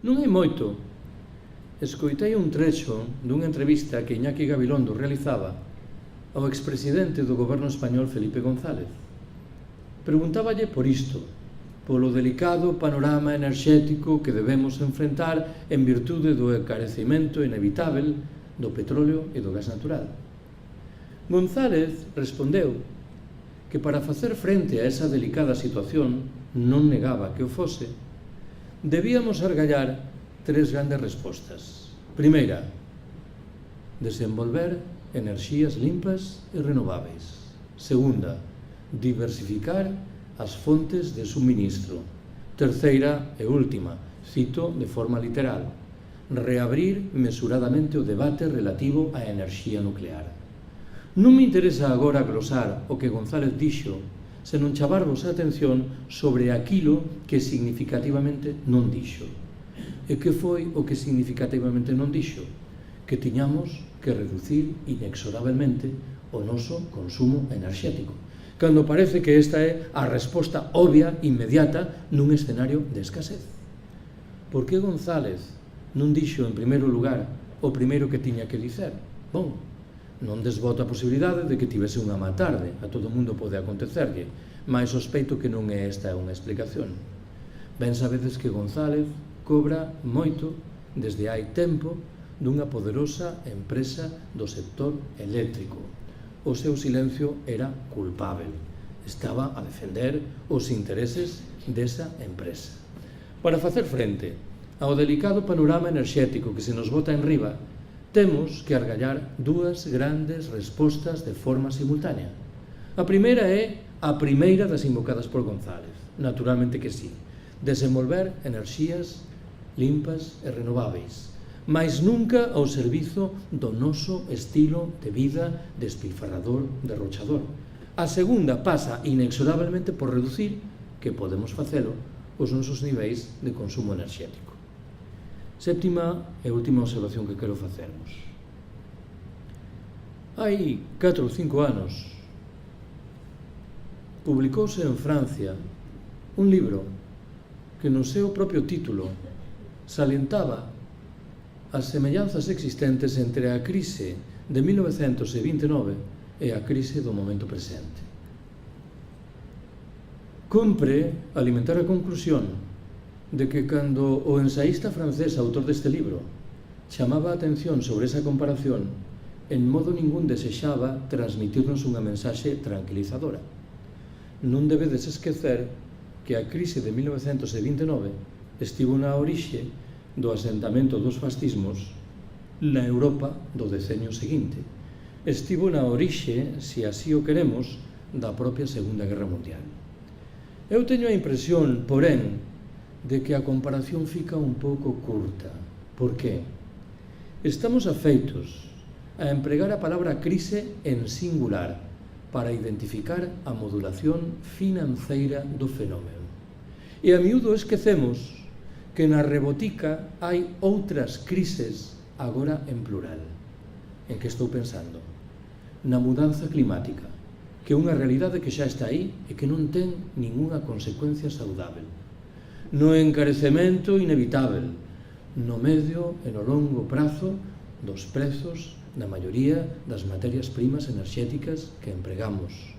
Non hai moito, escoitei un trecho dunha entrevista que Iñaki Gabilondo realizaba ao expresidente do goberno español Felipe González. Preguntáballe por isto, polo delicado panorama enerxético que debemos enfrentar en virtude do encarecemento inevitável do petróleo e do gas natural. González respondeu que para facer frente a esa delicada situación, non negaba que o fose, debíamos argallar tres grandes respostas. Primeira, desenvolver enerxías limpas e renováveis. Segunda, diversificar as fontes de suministro. Terceira e última, cito de forma literal, reabrir mesuradamente o debate relativo á enerxía nuclear. Non me interesa agora glosar o que González dixo, senón chavarvos a atención sobre aquilo que significativamente non dixo. E que foi o que significativamente non dixo? Que tiñamos que reducir inexorablemente o noso consumo enerxético, cando parece que esta é a resposta obvia, inmediata, nun escenario de escasez. Por que González non dixo, en primeiro lugar, o primeiro que tiña que dicer? Bom, non desboto a posibilidade de que tivese unha má tarde, a todo mundo pode acontecerlle, mas sospeito que non é esta unha explicación. Ben sabedes que González cobra moito desde hai tempo dunha poderosa empresa do sector eléctrico. O seu silencio era culpável. Estaba a defender os intereses desa empresa. Para facer frente ao delicado panorama enerxético que se nos bota enriba, temos que argallar dúas grandes respostas de forma simultánea. A primeira é a primeira das invocadas por González. Naturalmente que sí. Desenvolver enerxías limpas e renováveis, mais nunca ao servizo do noso estilo de vida despilfarrador, derrochador. A segunda pasa inexorablemente por reducir, que podemos facelo, os nosos niveis de consumo enerxético. Séptima e última observación que quero facermos. Hai 4 ou 5 anos publicouse en Francia un libro que no seu propio título salientaba as semellanzas existentes entre a crise de 1929 e a crise do momento presente. Compre alimentar a conclusión de que cando o ensaísta francés autor deste libro chamaba a atención sobre esa comparación, en modo ningún desexaba transmitirnos unha mensaxe tranquilizadora. Non debedes esquecer que a crise de 1929 estivo na orixe do asentamento dos fascismos na Europa do decenio seguinte. Estivo na orixe, se así o queremos, da propia Segunda Guerra Mundial. Eu teño a impresión, porén, de que a comparación fica un pouco curta. Por qué? Estamos afeitos a empregar a palabra crise en singular para identificar a modulación financeira do fenómeno. E a miúdo esquecemos que na rebotica hai outras crises agora en plural. En que estou pensando? Na mudanza climática, que é unha realidade que xa está aí e que non ten ningunha consecuencia saudável. No encarecemento inevitável, no medio e no longo prazo dos prezos da maioría das materias primas enerxéticas que empregamos,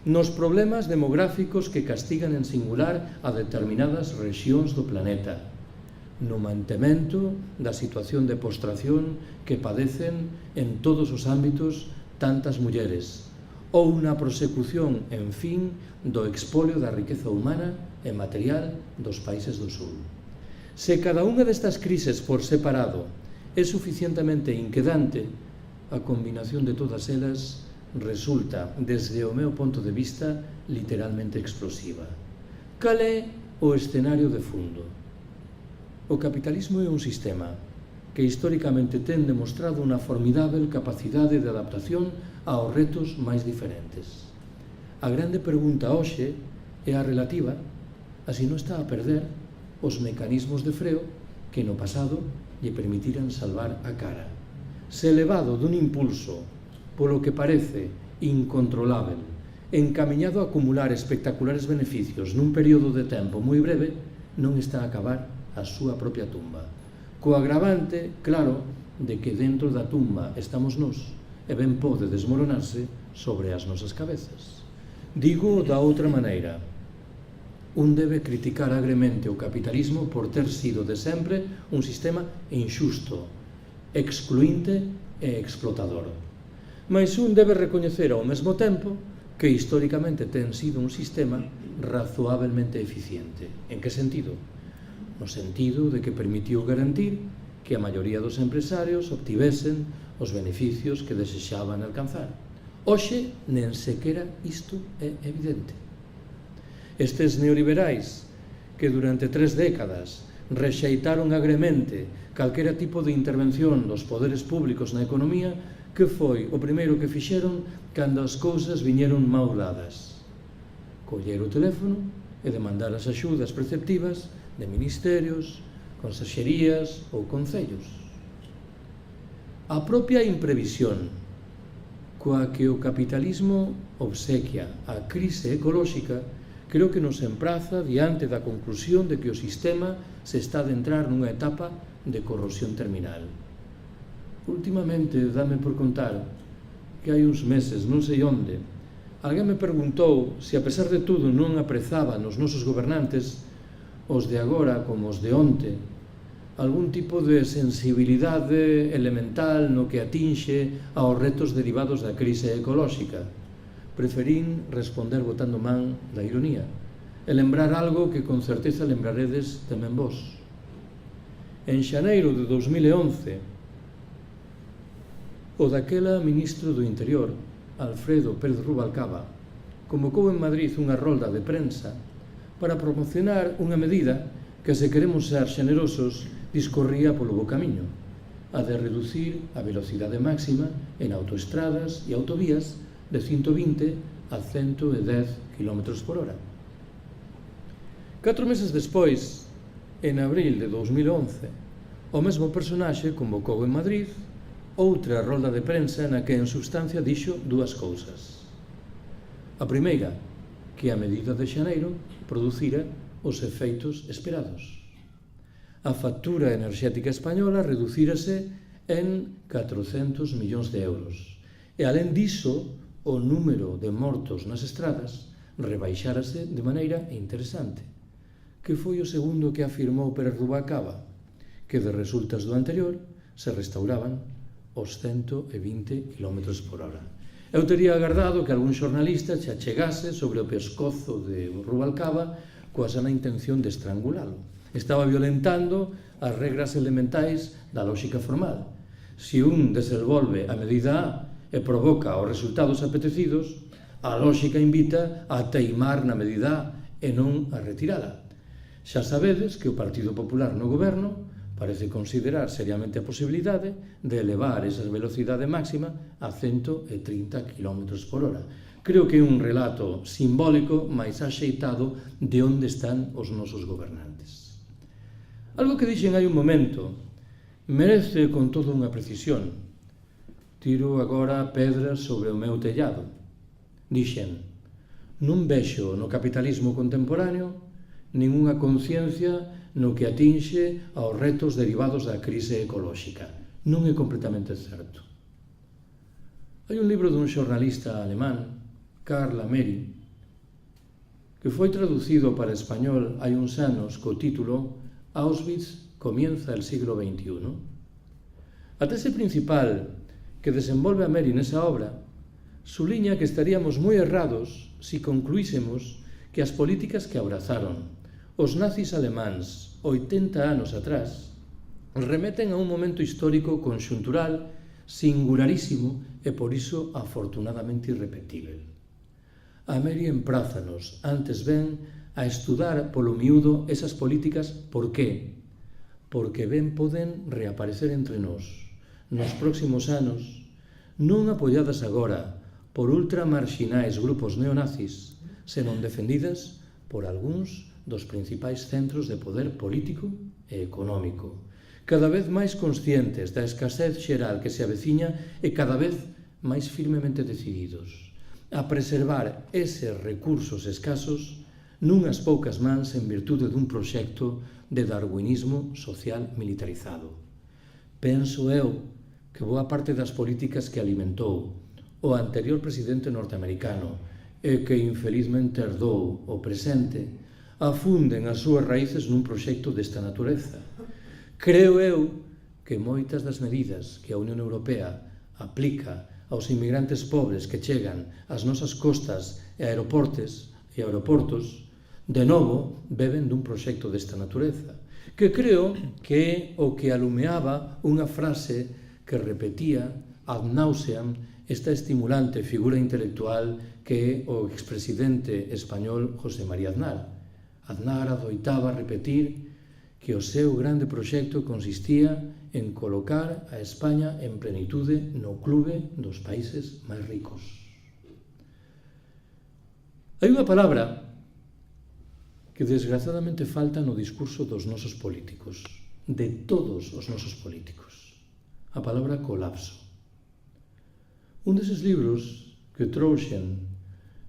nos problemas demográficos que castigan en singular a determinadas rexións do planeta, no mantemento da situación de postración que padecen en todos os ámbitos tantas mulleres, ou na prosecución, en fin, do expolio da riqueza humana e material dos países do sur. Se cada unha destas crises por separado é suficientemente inquedante, a combinación de todas elas resulta, desde o meu ponto de vista, literalmente explosiva. Cal é o escenario de fundo? O capitalismo é un sistema que históricamente ten demostrado unha formidável capacidade de adaptación aos retos máis diferentes. A grande pregunta hoxe é a relativa a se non está a perder os mecanismos de freo que no pasado lle permitiran salvar a cara. Se elevado dun impulso polo que parece incontrolável, encamiñado a acumular espectaculares beneficios nun período de tempo moi breve, non está a acabar a súa propia tumba. Co agravante, claro, de que dentro da tumba estamos nós e ben pode desmoronarse sobre as nosas cabezas. Digo da outra maneira, un debe criticar agremente o capitalismo por ter sido de sempre un sistema inxusto, excluinte e explotador. Mais un debe recoñecer ao mesmo tempo que históricamente ten sido un sistema razoablemente eficiente. En que sentido? No sentido de que permitiu garantir que a maioría dos empresarios obtivesen os beneficios que desexaban alcanzar. Hoxe, nen sequera isto é evidente. Estes neoliberais que durante 3 décadas rexeitaron agremente calquera tipo de intervención dos poderes públicos na economía, que foi o primeiro que fixeron cando as cousas viñeron mal dadas? Coller o teléfono e demandar as axudas preceptivas de ministerios, consellerías ou concellos. A propia imprevisión coa que o capitalismo obsequia a crise ecolóxica creo que nos empraza diante da conclusión de que o sistema se está a adentrar nunha etapa de corrosión terminal. Últimamente, dame por contar que hai uns meses, non sei onde, alguén me preguntou se a pesar de tudo non aprezaba nos nosos gobernantes, os de agora como os de onte, algún tipo de sensibilidade elemental no que atinxe aos retos derivados da crise ecolóxica. Preferín responder botando man da ironía e lembrar algo que con certeza lembraredes tamén vos. En xaneiro de 2011, o daquela ministro do Interior, Alfredo Pérez Rubalcaba, convocou en Madrid unha rolda de prensa para promocionar unha medida que, se queremos ser xenerosos, discorría polo bo camiño, a de reducir a velocidade máxima en autoestradas e autovías de 120 a 110 km por hora. 4 meses despois, en abril de 2011, o mesmo personaxe convocou en Madrid outra rolda de prensa na que en substancia dixo dúas cousas. A primeira, que a medida de xaneiro producira os efeitos esperados. A factura enerxética española reducírase en 400 millóns de euros e, alén diso, o número de mortos nas estradas rebaixárase de maneira interesante. Que foi o segundo que afirmou Pérez Rubalcaba? Que de resultas do anterior se restauraban os 120 km por hora. Eu tería agardado que algún xornalista se achegase sobre o pescozo de Rubalcaba coa sana intención de estrangulalo. Estaba violentando as regras elementais da lógica formal. Se un desenvolve a medida A e provoca os resultados apetecidos, a lógica invita a teimar na medida A e non a retirala. Xa sabedes que o Partido Popular no goberno parece considerar seriamente a posibilidade de elevar esa velocidade máxima a 130 km por hora. Creo que é un relato simbólico máis axeitado de onde están os nosos gobernantes. Algo que dixen hai un momento merece con toda unha precisión. Tiro agora pedras sobre o meu tellado. Dixen, non vexo no capitalismo contemporáneo ningunha conciencia no que atinxe aos retos derivados da crise ecolóxica. Non é completamente certo. Hai un libro dun xornalista alemán, Karl Ameri, que foi traducido para español hai uns anos co título Auschwitz comienza el siglo XXI. A tese principal que desenvolve Ameri nesa obra suliña que estaríamos moi errados si concluísemos que as políticas que abrazaron os nazis alemáns 80 anos atrás remeten a un momento histórico conxuntural singularísimo e por iso afortunadamente irrepetível. Ameri emprázanos, antes ben, a estudar polo miúdo esas políticas. Por qué? Porque ben poden reaparecer entre nós nos próximos anos, non apoiadas agora por ultramarxinais grupos neonazis, senón defendidas por algúns dos principais centros de poder político e económico, cada vez máis conscientes da escasez xeral que se aveciña e cada vez máis firmemente decididos a preservar eses recursos escasos nunhas poucas mans en virtude dun proxecto de darwinismo social militarizado. Penso eu que boa parte das políticas que alimentou o anterior presidente norteamericano e que infelizmente herdou o presente afunden as súas raíces nun proxecto desta natureza. Creo eu que moitas das medidas que a Unión Europea aplica aos inmigrantes pobres que chegan ás nosas costas e aeroportos, de novo, beben dun proxecto desta natureza, que creo que é o que alumeaba unha frase que repetía ad nauseam esta estimulante figura intelectual que é o expresidente español José María Aznar. Aznar adoitaba repetir que o seu grande proxecto consistía en colocar a España en plenitude no clube dos países máis ricos. Hai unha palabra que desgraciadamente falta no discurso dos nosos políticos, de todos os nosos políticos. A palabra colapso. Un deses libros que trouxen,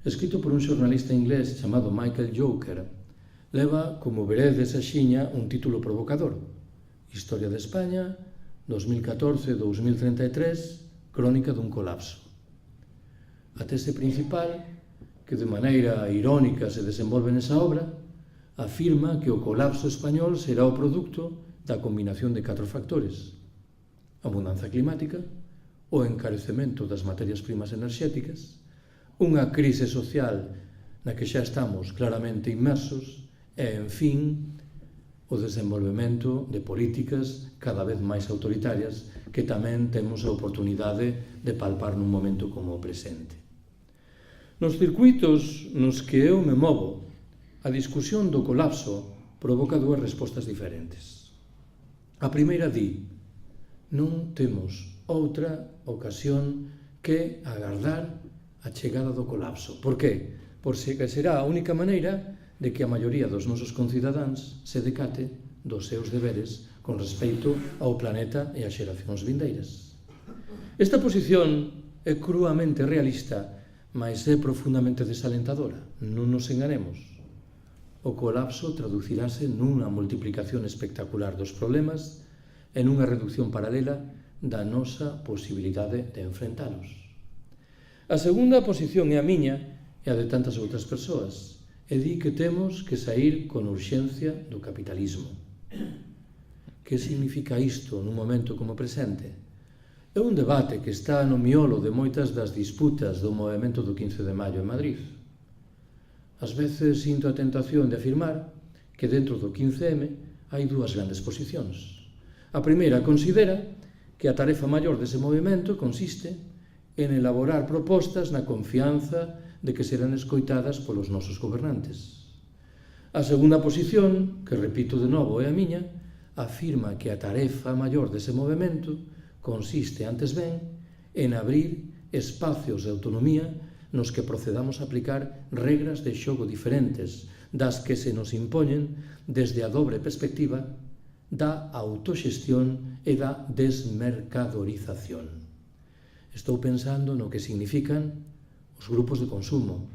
escrito por un xornalista inglés chamado Michael Joker, leva, como veredes axiña, un título provocador: Historia de España, 2014-2033, crónica dun colapso. A tese principal, que de maneira irónica se desenvolve nesa obra, afirma que o colapso español será o produto da combinación de 4 factores: a mudanza climática, o encarecemento das materias primas enerxéticas, unha crise social na que xa estamos claramente inmersos e, en fin, o desenvolvemento de políticas cada vez máis autoritarias que tamén temos a oportunidade de palpar nun momento como o presente. Nos circuitos nos que eu me movo, a discusión do colapso provoca 2 respostas diferentes. A primeira di: non temos outra ocasión que agardar a chegada do colapso. Por que? Por que será a única maneira de que a maioría dos nosos concidadáns se decate dos seus deberes con respecto ao planeta e ás xeracións vindeiras. Esta posición é cruamente realista, mas é profundamente desalentadora. Non nos enganemos. O colapso traducirase nunha multiplicación espectacular dos problemas e nunha reducción paralela da nosa posibilidade de enfrentalos. A segunda posición é a miña e a de tantas outras persoas, e di que temos que saír con urxencia do capitalismo. Que significa isto nun momento como presente? É un debate que está no miolo de moitas das disputas do movemento do 15 de maio en Madrid. Ás veces sinto a tentación de afirmar que dentro do 15M hai 2 grandes posicións. A primeira considera que a tarefa maior dese movimento consiste en elaborar propostas na confianza de que serán escoitadas polos nosos gobernantes. A segunda posición, que repito de novo é a miña, afirma que a tarefa maior dese movimento consiste, antes ben, en abrir espacios de autonomía nos que procedamos a aplicar regras de xogo diferentes das que se nos impoñen desde a dobre perspectiva da autoxestión e da desmercadorización. Estou pensando no que significan os grupos de consumo,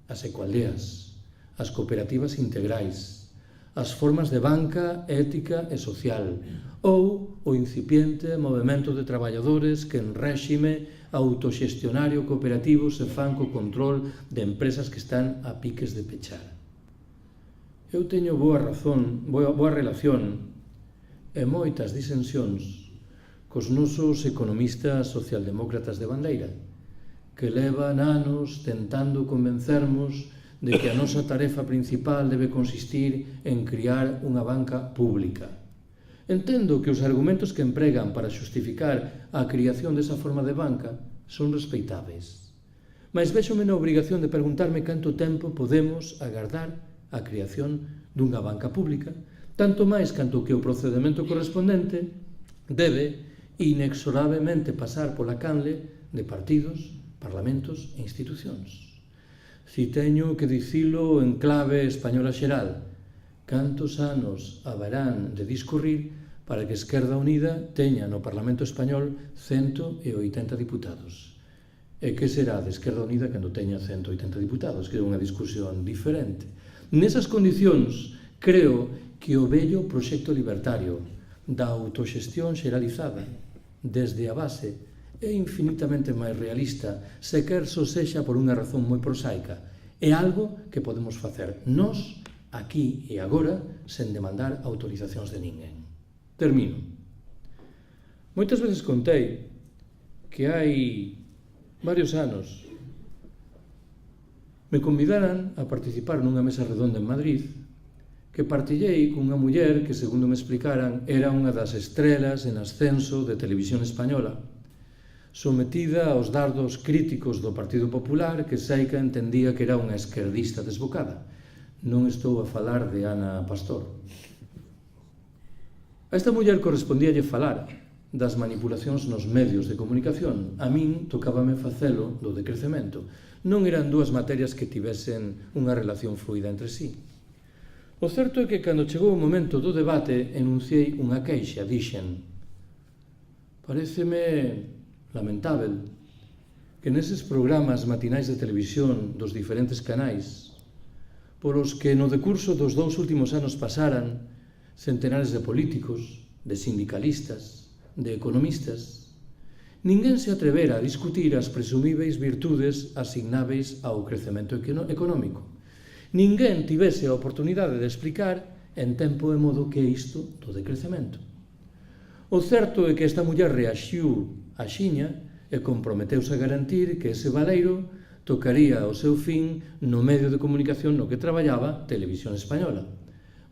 as ecoaldeas, as cooperativas integrais, as formas de banca ética e social ou o incipiente movemento de traballadores que en réxime autoxestionario cooperativo se fan co control de empresas que están a piques de pechar. Eu teño boa relación e moitas disensións cos nosos economistas socialdemócratas de bandeira, que levan anos tentando convencermos de que a nosa tarefa principal debe consistir en criar unha banca pública. Entendo que os argumentos que empregan para xustificar a criación desa forma de banca son respeitáveis, mas véxome na obrigación de preguntarme canto tempo podemos agardar a creación dunha banca pública, tanto máis canto que o procedemento correspondente debe inexorablemente pasar pola canle de partidos, parlamentos e institucións. Si teño que dicilo en clave española xeral, cantos anos haberán de discurrir para que Esquerda Unida teña no Parlamento Español 180 diputados? E que será de Esquerda Unida cando teña 180 diputados? Que é unha discusión diferente. Nesas condicións, creo que o vello proxecto libertario da autoxestión xeralizada desde a base é infinitamente máis realista, se quer só sexa por unha razón moi prosaica. É algo que podemos facer nós, aquí e agora, sen demandar autorizacións de ninguén. Termino. Moitas veces contei que hai varios anos me convidaran a participar nunha mesa redonda en Madrid que partillei cunha muller que, segundo me explicaran, era unha das estrelas en ascenso de televisión española, sometida aos dardos críticos do Partido Popular, que Seica entendía que era unha esquerdista desbocada. Non estou a falar de Ana Pastor. A esta muller correspondíalle falar das manipulacións nos medios de comunicación. A min tocábame facelo do decrecemento. Non eran dúas materias que tivesen unha relación fluida entre sí. O certo é que, cando chegou o momento do debate, enunciei unha queixa. Dixen: paréceme lamentável que neses programas matinais de televisión dos diferentes canais, polos que no decurso dos 2 últimos anos pasaran centenares de políticos, de sindicalistas, de economistas, ninguén se atrevera a discutir as presumíveis virtudes asignáveis ao crecemento económico. Ninguén tivese a oportunidade de explicar en tempo e modo que é isto do decrecemento. O certo é que esta muller reaxiu axiña e comprometeuse a garantir que ese baleiro tocaría o seu fin no medio de comunicación no que traballaba, Televisión Española.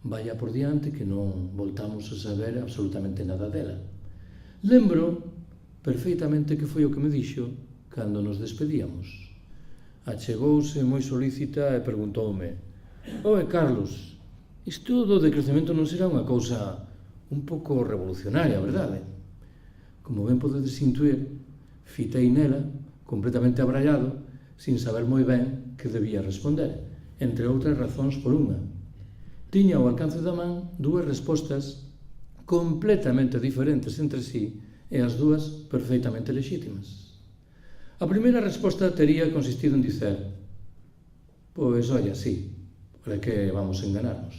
Vaya por diante que non voltamos a saber absolutamente nada dela. Lembro perfeitamente que foi o que me dixo cando nos despedíamos. Achegouse moi solícita e preguntoume: «Oe, Carlos, isto do decrecemento non será unha cousa un pouco revolucionaria, verdade?» Como ben podedes intuir, fitei nela, completamente abraiado, sin saber moi ben que debía responder, entre outras razóns por unha. Tiña ao alcance da man 2 respostas completamente diferentes entre sí e as dúas perfeitamente lexítimas. A primeira resposta tería consistido en dicer: pois, olla, sí, para que vamos a enganarnos?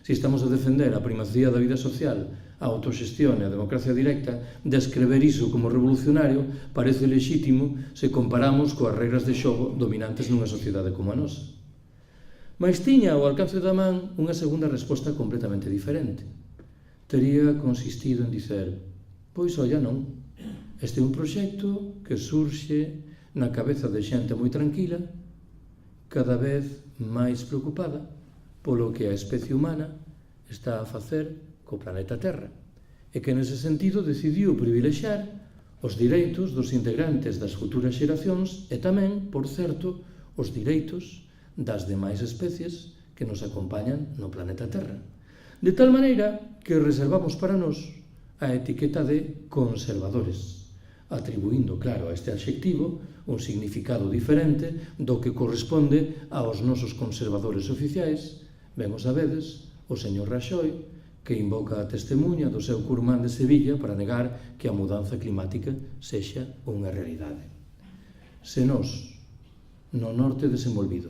Si estamos a defender a primacía da vida social, a autoxestión e a democracia directa, descrever iso como revolucionario parece lexítimo se comparamos coas regras de xogo dominantes nunha sociedade como a nosa. Mais tiña ao alcance da man unha segunda resposta completamente diferente. Tería consistido en dicer: pois, olla, non. Este é un proxecto que surxe na cabeza de xente moi tranquila, cada vez máis preocupada polo que a especie humana está a facer co planeta Terra, e que nese sentido decidiu privilexiar os direitos dos integrantes das futuras xeracións e tamén, por certo, os direitos das demais especies que nos acompañan no planeta Terra. De tal maneira que reservamos para nós a etiqueta de conservadores, atribuindo, claro, a este adxectivo un significado diferente do que corresponde aos nosos conservadores oficiais, ben o sabedes, o señor Raxoi, que invoca a testemunha do seu curmán de Sevilla para negar que a mudanza climática sexa unha realidade. Se nós, no norte desenvolvido,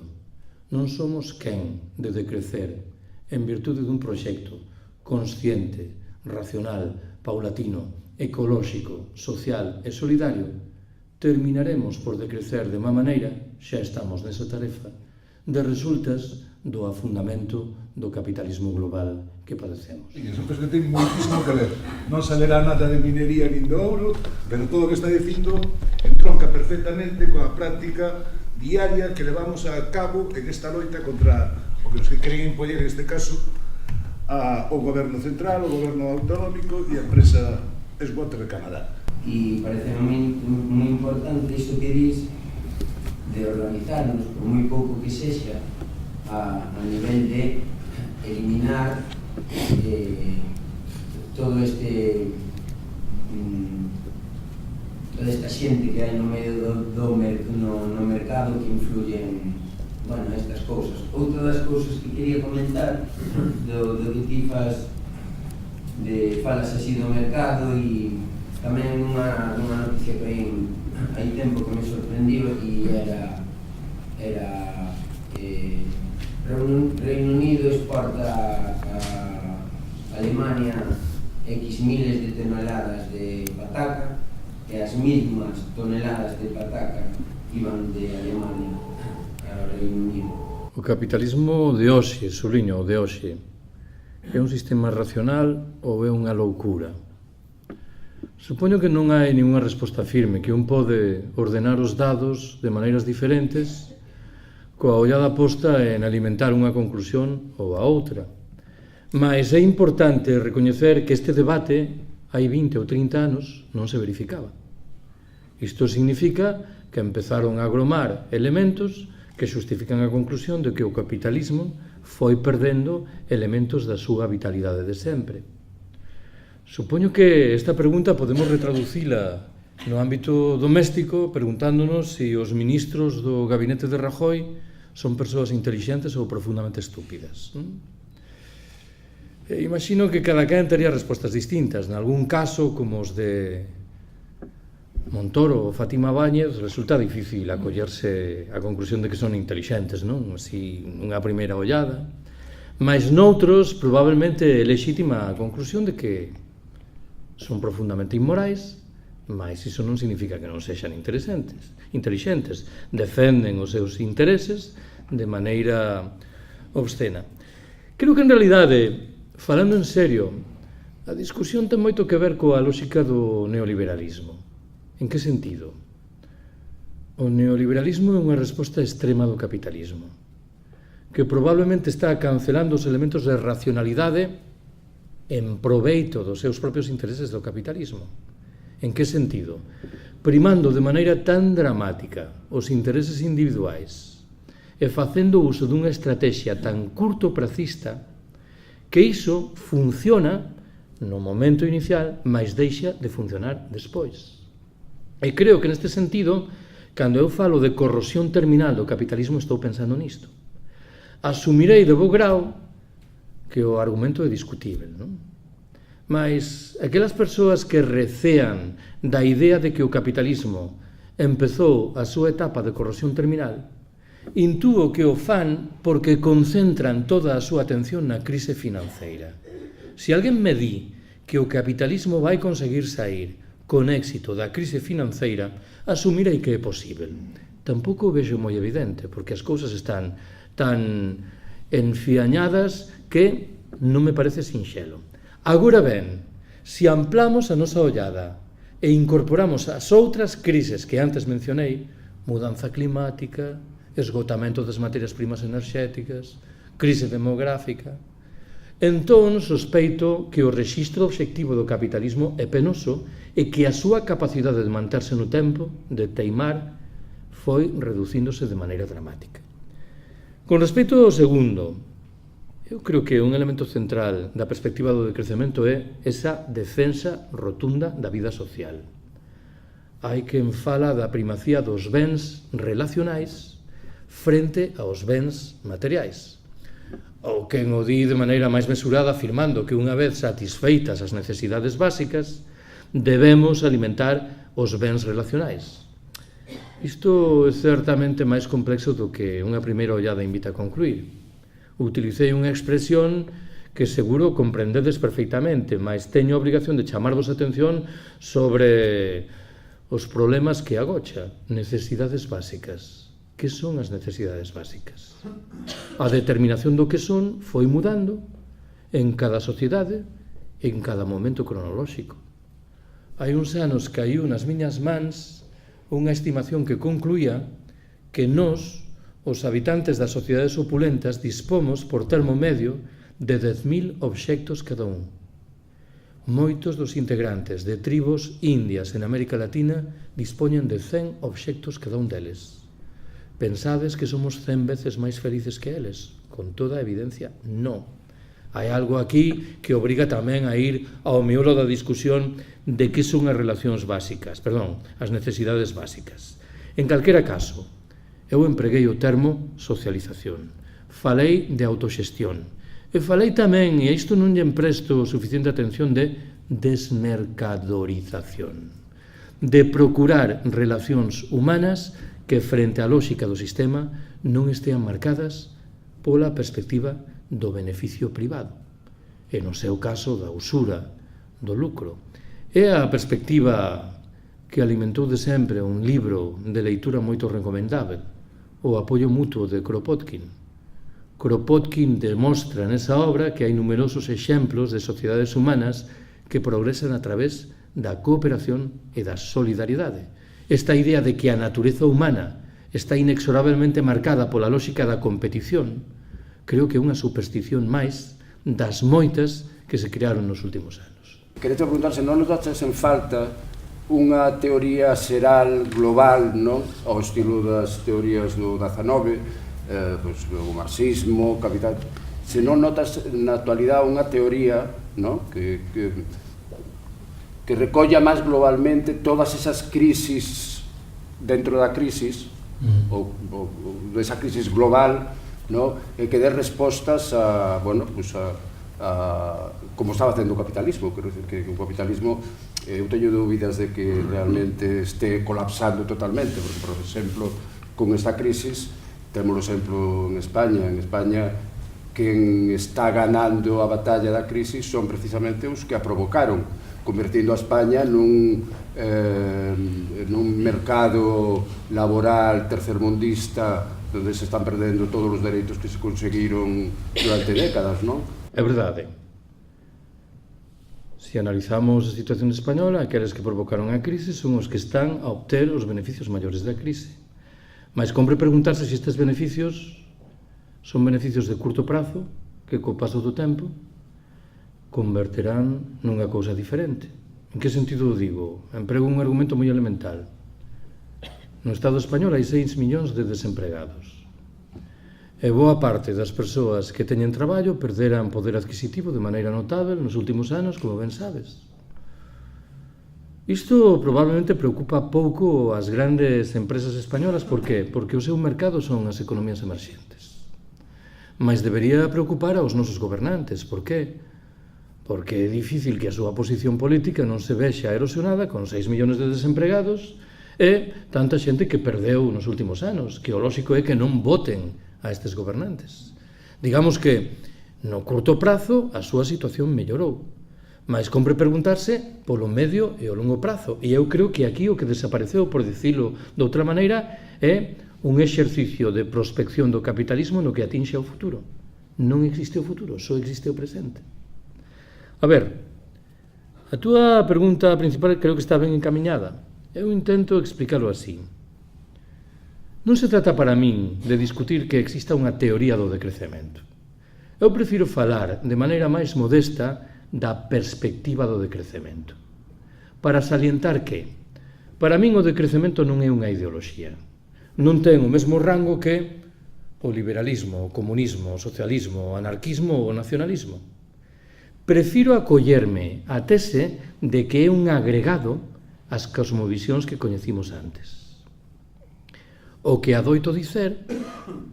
non somos quen de decrecer en virtude dun proxecto consciente, racional, paulatino, ecolóxico, social e solidario, terminaremos por decrecer de má maneira, xa estamos nesa tarefa, de resultas do afundamento do capitalismo global que padecemos. E iso que ten moitísimo que ver. Non saberá nada de minería nin de ouro, pero todo o que está dicindo entronca perfectamente coa práctica diaria que levamos a cabo en esta loita contra o que nos que queren impoñer, en este caso, o goberno central, o goberno autonómico e a empresa Esgote de Canadá. E parece moi importante iso que dis de organizarnos, por moi pouco que sexa, a nivel de eliminar todo este toda esta xente que hai no medio no mercado que influyen, bueno, estas cousas. Outra das cousas que quería comentar do que ti falas así do mercado, e tamén unha noticia que hai tempo que me sorprendiu, e era Reino Unido exporta a Alemania X miles de toneladas de pataca e as mismas toneladas de pataca iban de Alemania ao Reino Unido. O capitalismo de hoxe, subliño, o de hoxe, é un sistema racional ou é unha loucura? Supoño que non hai ninguna resposta firme, que un pode ordenar os dados de maneiras diferentes coa ollada posta en alimentar unha conclusión ou a outra. Mas é importante recoñecer que este debate hai 20 ou 30 anos non se verificaba. Isto significa que empezaron a agromar elementos que xustifican a conclusión de que o capitalismo foi perdendo elementos da súa vitalidade de sempre. Supoño que esta pregunta podemos retraducila no ámbito doméstico preguntándonos se os ministros do gabinete de Rajoy son persoas intelixentes ou profundamente estúpidas. Imagino que cada quen tería respostas distintas. En algún caso, como os de Montoro ou Fátima Báñez, resulta difícil acollerse á conclusión de que son intelixentes, non? Así, unha primeira ollada. Mas noutros, probablemente é lexítima a conclusión de que son profundamente inmorais, mas iso non significa que non sexan intelixentes. Defenden os seus intereses de maneira obscena. Creo que en realidade, falando en serio, a discusión ten moito que ver coa lógica do neoliberalismo. En que sentido? O neoliberalismo é unha resposta extrema do capitalismo, que probablemente está cancelando os elementos de racionalidade en proveito dos seus propios intereses do capitalismo. En que sentido? Primando de maneira tan dramática os intereses individuais e facendo uso dunha estrategia tan curtoprazista que iso funciona no momento inicial, mas deixa de funcionar despois. E creo que neste sentido, cando eu falo de corrosión terminal do capitalismo, estou pensando nisto. Asumirei de bo grau que o argumento é discutível, non? Mas aquelas persoas que recean da idea de que o capitalismo empezou a súa etapa de corrosión terminal, intúo que o fan porque concentran toda a súa atención na crise financeira. Se alguén me di que o capitalismo vai conseguir sair con éxito da crise financeira, asumirei que é posível. Tampouco o vexo moi evidente, porque as cousas están tan enfiañadas que non me parece sinxelo. Agora ben, se amplamos a nosa ollada e incorporamos as outras crises que antes mencionei, mudanza climática, esgotamento das materias primas enerxéticas, crise demográfica, entón sospeito que o rexistro obxectivo do capitalismo é penoso e que a súa capacidade de manterse no tempo, de teimar, foi reducíndose de maneira dramática. Con respecto ao segundo, eu creo que un elemento central da perspectiva do decrecemento é esa defensa rotunda da vida social. Hai quen fala da primacía dos bens relacionais frente aos bens materiais. Ou quen o di de maneira máis mesurada afirmando que unha vez satisfeitas as necesidades básicas debemos alimentar os bens relacionais. Isto é certamente máis complexo do que unha primeira ollada invita a concluir. Utilicei unha expresión que seguro comprendedes perfeitamente, mas teño a obrigación de chamarvos a atención sobre os problemas que agocha. Necesidades básicas. Que son as necesidades básicas? A determinación do que son foi mudando en cada sociedade, en cada momento cronolóxico. Hai uns anos caiu nas miñas mans unha estimación que concluía que nós, os habitantes das sociedades opulentas, dispomos por termo medio de 10.000 obxectos cada un. Moitos dos integrantes de tribos indias en América Latina dispoñen de 100 obxectos cada un deles. Pensades que somos 100 veces máis felices que eles? Con toda a evidencia, non. Hai algo aquí que obriga tamén a ir ao miolo da discusión de que son as relacións básicas, as necesidades básicas. En calquera caso, eu empreguei o termo socialización. Falei de autoxestión. E falei tamén, e a isto non lle empresto suficiente atención, de desmercadorización. De procurar relacións humanas que, frente á lógica do sistema, non estean marcadas pola perspectiva do beneficio privado, e no seu caso da usura, do lucro. É a perspectiva que alimentou de sempre un libro de leitura moito recomendável, O apoio mutuo de Kropotkin. Kropotkin demostra nesa obra que hai numerosos exemplos de sociedades humanas que progresan a través da cooperación e da solidaridade. Esta idea de que a natureza humana está inexorablemente marcada pola lógica da competición, creo que é unha superstición máis das moitas que se crearon nos últimos anos. Quería preguntar se non notaches en falta unha teoría xeral global, non? Ao estilo das teorías do 19, o marxismo, capital. Se non notas na actualidade unha teoría, non? Que recolla máis globalmente todas esas crisis dentro da crisis, ou desa crisis global, non? E que dé respostas a, bueno, pues como estaba facendo o capitalismo. Quero dicir que o capitalismo, eu teño dúbidas de que realmente este colapsando totalmente, porque, por exemplo, con esta crisis, temos o exemplo en España, quen está ganando a batalla da crisis son precisamente os que a provocaron, convertindo a España nun mercado laboral tercermundista onde se están perdendo todos os dereitos que se conseguiron durante décadas, non? É verdade. Se analizamos a situación española, aqueles que provocaron a crise son os que están a obter os beneficios maiores da crise. Mas compre preguntarse se estes beneficios son beneficios de curto prazo que co paso do tempo converterán nunha cousa diferente. En que sentido o digo? Emprego un argumento moi elemental. No Estado español hai 6 millóns de desempregados. E boa parte das persoas que teñen traballo perderan poder adquisitivo de maneira notável nos últimos anos, como ben sabes. Isto probablemente preocupa pouco as grandes empresas españolas. Por qué? Porque o seu mercado son as economías emerxentes. Mas debería preocupar aos nosos gobernantes. Por qué? Porque é difícil que a súa posición política non se vexa erosionada con 6 millóns de desempregados e tanta xente que perdeu nos últimos anos, que o lóxico é que non voten a estes gobernantes. Digamos que no curto prazo a súa situación mellorou, mas compre preguntarse polo medio e o longo prazo, e eu creo que aquí o que desapareceu, por dicilo de outra maneira, é un exercicio de prospección do capitalismo no que atinxe ao futuro. Non existe o futuro, só existe o presente. A ver, a túa pregunta principal creo que está ben encamiñada. Eu intento explicarlo así. Non se trata para min de discutir que exista unha teoría do decrecemento. Eu prefiro falar de maneira máis modesta da perspectiva do decrecemento. Para salientar que, para min o decrecemento non é unha ideoloxía. Non ten o mesmo rango que o liberalismo, o comunismo, o socialismo, o anarquismo ou o nacionalismo. Prefiro acollerme á tese de que é un agregado ás cosmovisións que coñecimos antes. O que adoito dicer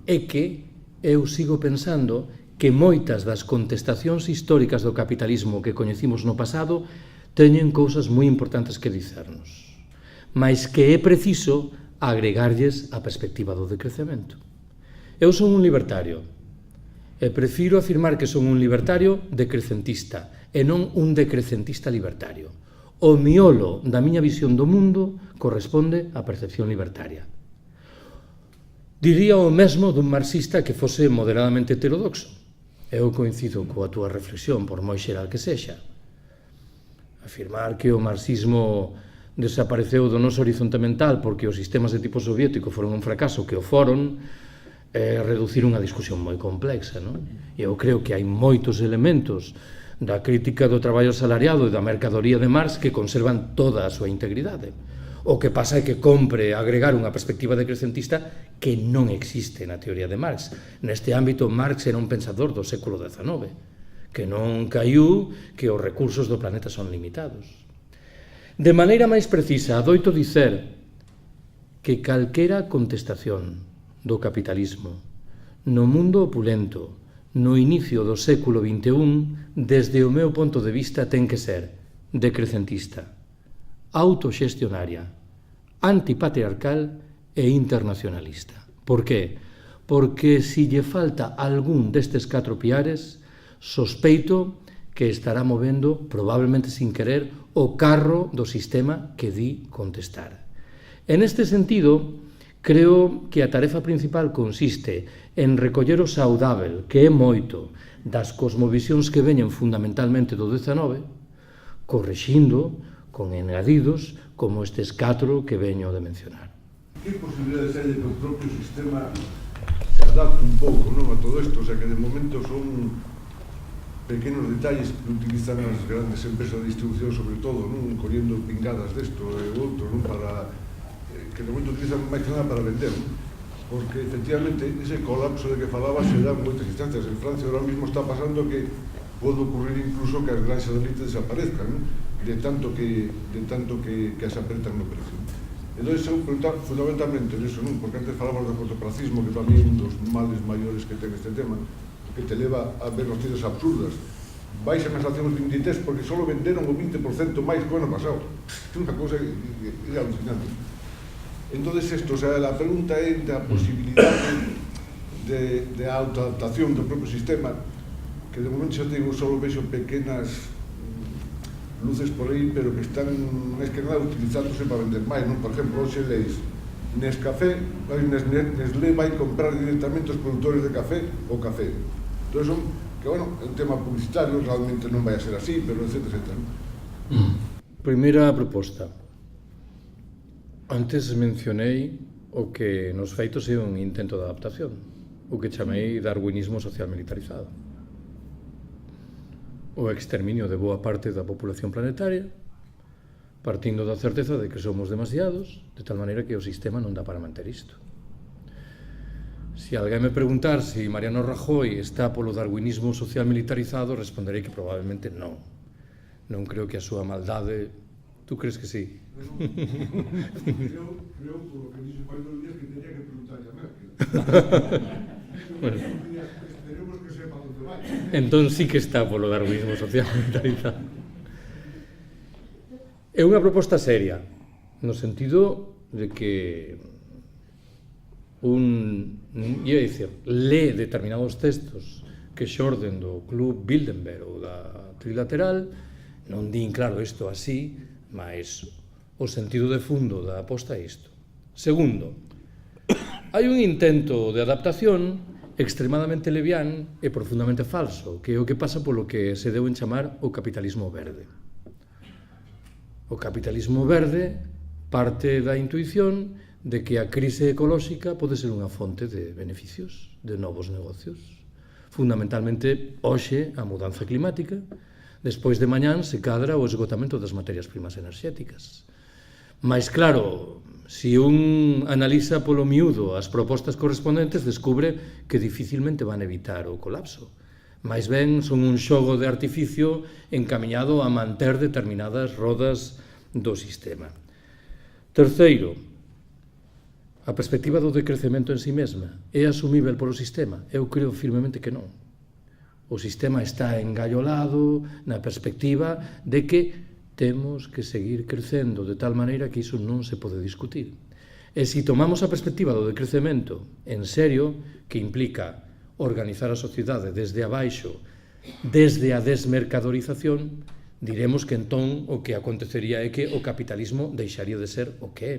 é que eu sigo pensando que moitas das contestacións históricas do capitalismo que coñecimos no pasado teñen cousas moi importantes que dizernos, mas que é preciso agregarlles a perspectiva do decrecemento. Eu son un libertario e prefiro afirmar que son un libertario decrecentista e non un decrecentista libertario. O miolo da miña visión do mundo corresponde á percepción libertaria. Diría o mesmo dun marxista que fose moderadamente heterodoxo. Eu coincido coa túa reflexión, por moi xeral que sexa. Afirmar que o marxismo desapareceu do noso horizonte mental porque os sistemas de tipo soviético foron un fracaso que o foron é reducir unha discusión moi complexa, non? E eu creo que hai moitos elementos da crítica do traballo asalariado e da mercadoría de Marx que conservan toda a súa integridade. O que pasa é que compre agregar unha perspectiva decrecentista que non existe na teoría de Marx. Neste ámbito, Marx era un pensador do século XIX, que non caiu que os recursos do planeta son limitados. De maneira máis precisa, adoito dicer que calquera contestación do capitalismo no mundo opulento, no inicio do século XXI, desde o meu ponto de vista, ten que ser decrecentista, autoxestionaria, antipatriarcal e internacionalista. Por qué? porque si lle falta algún destes 4 piares, sospeito que estará movendo, probablemente sin querer, o carro do sistema que di contestar. En este sentido, creo que a tarefa principal consiste en recoller o saudável, que é moito, das cosmovisións que veñen fundamentalmente do XIX, correxindo con engadidos como estes 4 que veño de mencionar. Que posibilidades hai de que o propio sistema se adapte un pouco, non, a todo isto? O sea, que de momento son pequenos detalles que utilizan as grandes empresas de distribución, sobre todo, non, collendo pingadas desto e outro, non, para que de momento utilizan máis que nada para vender, non? Porque efectivamente ese colapso de que falaba se dá en moitas instancias. En Francia ahora mismo está pasando que pode ocurrir incluso que as granxas de leite desaparezcan, non? de tanto que as apretan no precio. Entón, eu preguntar fundamentalmente nisso, non? Porque antes falamos do cortoplacismo, que para mí é un dos males maiores que ten este tema, que te leva a ver noticias absurdas. Baixan as accións de Inditex porque só venderon o 20% máis que o ano pasado. É unha cousa alucinante. Entón, isto, o sea, a pregunta é da posibilidade de autoadaptación do propio sistema, que de momento xa digo, só vexo pequenas luces por aí, pero que están, máis que nada, utilizándose para vender máis, non? Por exemplo, hoxe leis Nescafé, Nestlé vai comprar directamente os produtores de café o café. Entón, son, que, bueno, é un tema publicitario, realmente non vai a ser así, pero etcétera, etcétera. Primeira proposta. Antes mencionei o que nos feitos é un intento de adaptación, o que chamei darwinismo social militarizado. O exterminio de boa parte da populación planetaria, partindo da certeza de que somos demasiados, de tal maneira que o sistema non dá para manter isto. Se alguén me preguntar se Mariano Rajoy está polo darwinismo social militarizado, responderei que probablemente non. Non creo que a súa maldade... Tú crees que sí? Creo, por lo que dice Pablo Díaz, que tenía que preguntarle a Merkel. Bueno. Esperemos que sepa dónde vai. Entón sí que está polo darwinismo social militarizado. É unha proposta seria, no sentido de que ia dicir, lee determinados textos que xorden do Club Bilderberg ou da Trilateral, non din claro isto así, mas o sentido de fundo da aposta é isto. Segundo, hai un intento de adaptación extremadamente levián e profundamente falso, que é o que pasa polo que se deu en chamar o capitalismo verde. O capitalismo verde parte da intuición de que a crise ecolóxica pode ser unha fonte de beneficios, de novos negocios. Fundamentalmente, hoxe, a mudanza climática, despois de mañán se cadra o esgotamento das materias primas enerxéticas. Mais claro, se un analiza polo miúdo as propostas correspondentes, descubre que dificilmente van evitar o colapso. Mais ben son un xogo de artificio encamiñado a manter determinadas rodas do sistema. Terceiro, a perspectiva do decrecemento en si mesma é asumível polo sistema? Eu creo firmemente que non. O sistema está engallolado na perspectiva de que temos que seguir crecendo de tal maneira que iso non se pode discutir. E se tomamos a perspectiva do decrecemento en serio, que implica organizar a sociedade desde abaixo, desde a desmercadorización, diremos que entón o que acontecería é que o capitalismo deixaría de ser o que é.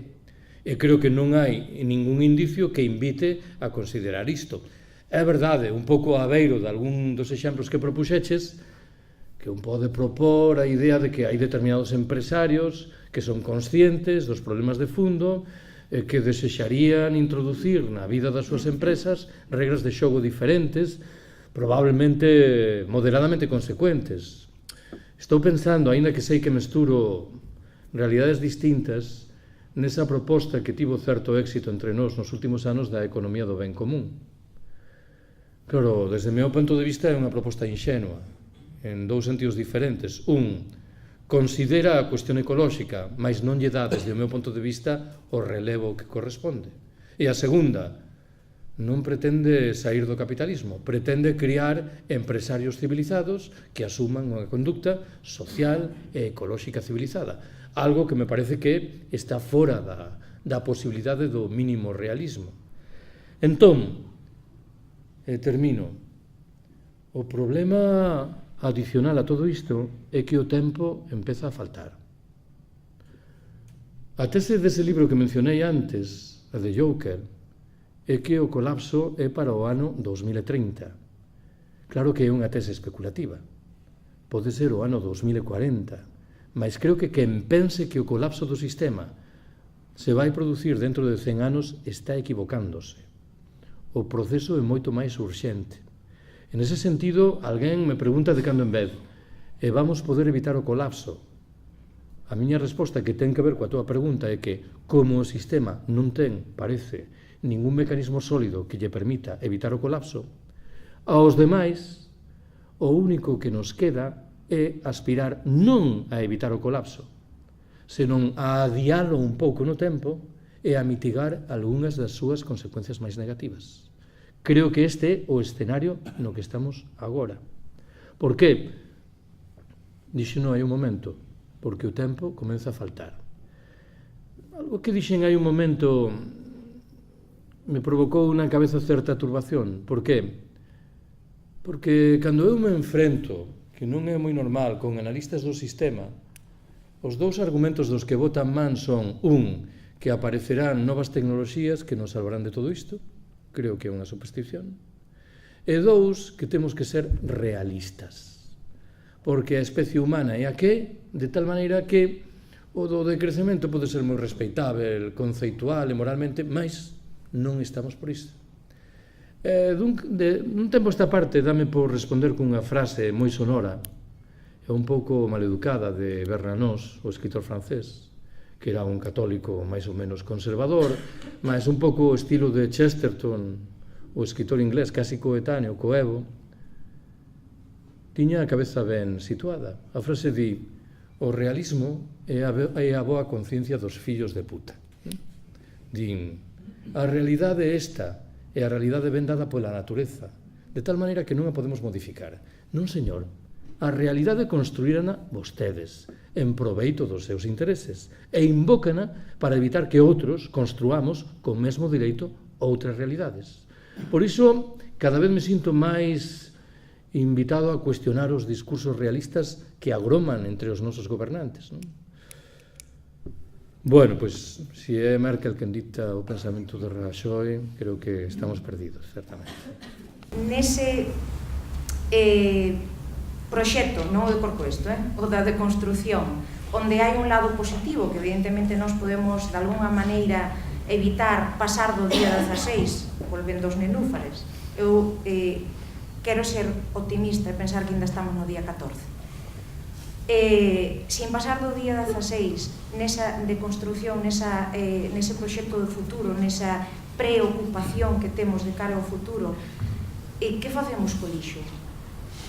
E creo que non hai ningún indicio que invite a considerar isto. É verdade, un pouco a beiro de algún dos exemplos que propuxeches, que un pode propor a idea de que hai determinados empresarios que son conscientes dos problemas de fundo, que desexarían introducir na vida das súas empresas regras de xogo diferentes, probablemente moderadamente consecuentes. Estou pensando, aínda que sei que mesturo realidades distintas, nesa proposta que tivo certo éxito entre nós nos últimos anos da economía do ben común. Claro, desde o meu punto de vista é unha proposta inxenua, en dous sentidos diferentes. Un, considera a cuestión ecolóxica, mas non lle dá, desde o meu punto de vista, o relevo que corresponde. E a segunda, non pretende sair do capitalismo, pretende criar empresarios civilizados que asuman unha conducta social e ecolóxica civilizada, algo que me parece que está fora da posibilidade do mínimo realismo. Entón, Termino. O problema adicional a todo isto é que o tempo empeza a faltar. A tese dese libro que mencionei antes, a de Joker, é que o colapso é para o ano 2030. Claro que é unha tese especulativa. Pode ser o ano 2040, mas creo que quen pense que o colapso do sistema se vai producir dentro de 100 anos está equivocándose. O proceso é moito máis urxente. En ese sentido, alguén me pregunta de cando en vez, e vamos poder evitar o colapso? A miña resposta que ten que ver coa túa pregunta é que, como o sistema non ten, parece, ningún mecanismo sólido que lle permita evitar o colapso, aos demais, o único que nos queda é aspirar non a evitar o colapso, senón a adialo un pouco no tempo e a mitigar algunhas das súas consecuencias máis negativas. Creo que este é o escenario no que estamos agora. Por que? Dixeno hai un momento, porque o tempo comeza a faltar. Algo que dixen hai un momento me provocou na cabeza certa turbación. Por que? Porque cando eu me enfrento, que non é moi normal, con analistas do sistema, os dous argumentos dos que botan man son, un, que aparecerán novas tecnoloxías que nos salvarán de todo isto, creo que é unha superstición, e dous, que temos que ser realistas, porque a especie humana é a que, de tal maneira que o do decrecemento pode ser moi respeitável, conceitual e moralmente, mas non estamos por isto. Dun tempo esta parte dame por responder cunha frase moi sonora e un pouco maleducada de Bernanos, o escritor francés, que era un católico máis ou menos conservador, mas un pouco o estilo de Chesterton, o escritor inglés casi coetáneo co Evo. Tiña a cabeza ben situada. A frase di: o realismo é a boa conciencia dos fillos de puta. Din: a realidade é esta, e a realidade ven dada pola natureza, de tal maneira que non a podemos modificar. Non, señor, a realidade construírana vostedes, en proveito dos seus intereses, e invócana para evitar que outros construamos con mesmo direito outras realidades. Por iso, cada vez me sinto máis invitado a cuestionar os discursos realistas que agroman entre os nosos gobernantes. Bueno, pois, se é Merkel quen dicta o pensamento de Rajoy, creo que estamos perdidos, certamente. Nese proxecto, non o de Corcoesto, o da deconstrución, onde hai un lado positivo, que evidentemente nós podemos, de alguna maneira, evitar pasar do día 16, volvendo aos nenúfares. Eu quero ser optimista e pensar que ainda estamos no día 14. Sin pasar do día 16, nesa deconstrucción, nese proxecto de futuro, nesa preocupación que temos de cara ao futuro, que facemos co lixo?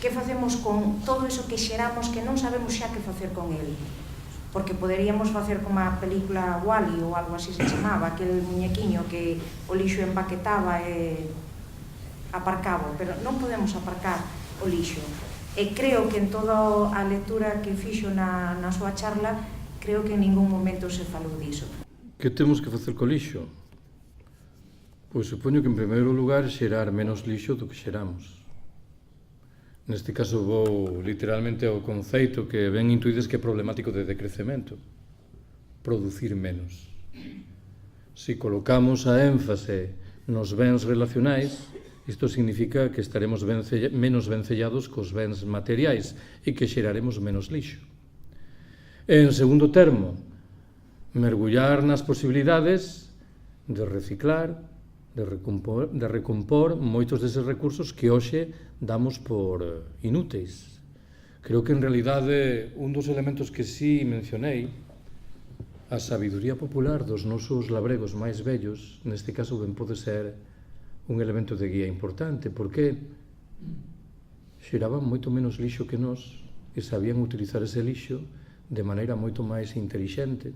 Que facemos con todo iso que xeramos que non sabemos xa que facer con ele? Porque poderíamos facer como a película Wall-E ou algo así se chamaba, aquel muñequiño que o lixo empaquetaba e aparcaba, pero non podemos aparcar o lixo. E creo que en toda a lectura que fixo na súa charla, creo que en ningún momento se falou diso. Que temos que facer co lixo? Pois supoño que en primeiro lugar xerar menos lixo do que xeramos. Neste caso vou literalmente ao conceito que ben intuídes que é problemático de decrecemento. Producir menos. Se colocamos a énfase nos bens relacionais, isto significa que estaremos menos vencellados cos bens materiais e que xeraremos menos lixo. En segundo termo, mergullar nas posibilidades de reciclar, de recompor moitos deses recursos que hoxe damos por inúteis. Creo que en realidade un dos elementos que sí mencionei, a sabiduría popular dos nosos labregos máis vellos, neste caso ben pode ser un elemento de guía importante, porque xeraban moito menos lixo que nós e sabían utilizar ese lixo de maneira moito máis intelixente,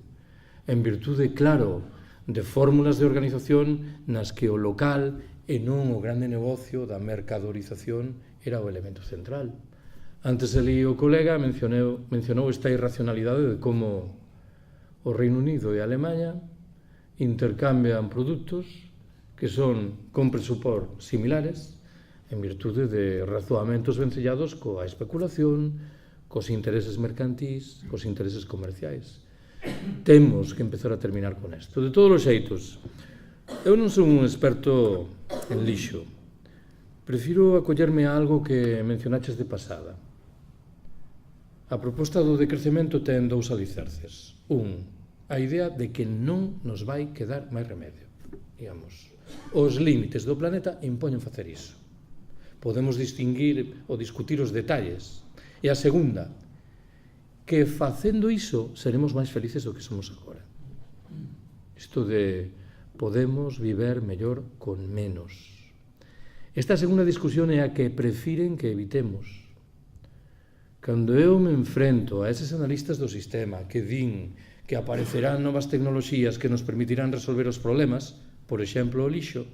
en virtude, claro, de fórmulas de organización nas que o local e non o grande negocio da mercadorización era o elemento central. Antes ali o colega mencionou esta irracionalidade de como o Reino Unido e a Alemanha intercambian produtos que son con presupor similares, en virtude de razoamentos vencellados coa especulación, cos intereses mercantís, cos intereses comerciais. Temos que empezar a terminar con isto. De todos os xeitos, eu non son un experto en lixo. Prefiro acollerme a algo que mencionaches de pasada. A proposta do decrecemento ten dous alicerces. Un, a idea de que non nos vai quedar máis remedio. Digamos, os límites do planeta impoñen facer iso. Podemos distinguir ou discutir os detalles. E a segunda, que facendo iso seremos máis felices do que somos agora. Isto de podemos viver mellor con menos. Esta segunda discusión é a que prefiren que evitemos. Cando eu me enfrento a eses analistas do sistema que din que aparecerán novas tecnoloxías que nos permitirán resolver os problemas, por exemplo, o lixo,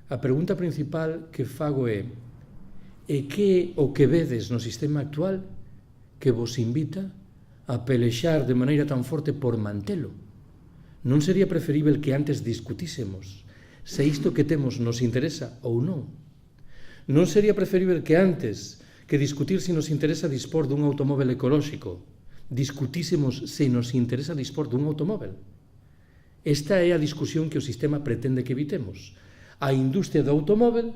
a pregunta principal que fago é: e que o que vedes no sistema actual que vos invita a pelexar de maneira tan forte por mantelo? Non sería preferível que antes discutísemos se isto que temos nos interesa ou non? Non sería preferível que antes que discutir se nos interesa dispor dun automóvel ecolóxico, discutísemos se nos interesa dispor dun automóvel? Esta é a discusión que o sistema pretende que evitemos. A industria do automóvel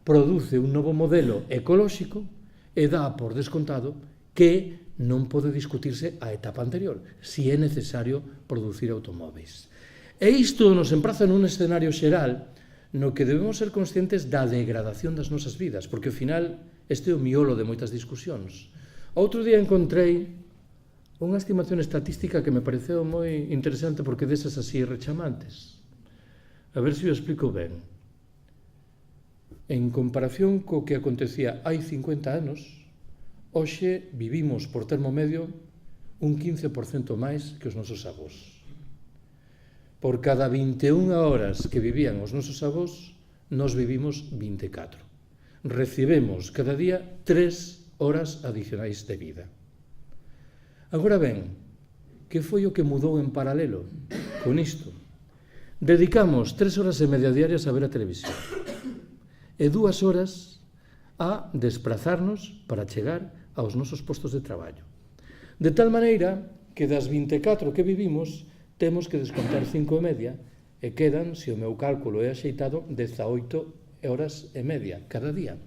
produce un novo modelo ecolóxico e dá por descontado que non pode discutirse a etapa anterior, si é necesario producir automóveis. E isto nos empraza nun escenario xeral no que debemos ser conscientes da degradación das nosas vidas, porque ao final este é o miolo de moitas discusións. Outro día encontrei unha estimación estatística que me pareceu moi interesante porque desas así rechamantes. A ver se o explico ben. En comparación co que acontecía hai 50 anos, hoxe vivimos por termo medio un 15% máis que os nosos avós. Por cada 21 horas que vivían os nosos avós, nós vivimos 24. Recibemos cada día 3 horas adicionais de vida. Agora ben, que foi o que mudou en paralelo con isto? Dedicamos 3 horas e media diarias a ver a televisión e 2 horas a desprazarnos para chegar aos nosos postos de traballo. De tal maneira que das 24 que vivimos temos que descontar 5 e media e quedan, se o meu cálculo é axeitado, 18 horas e media cada día.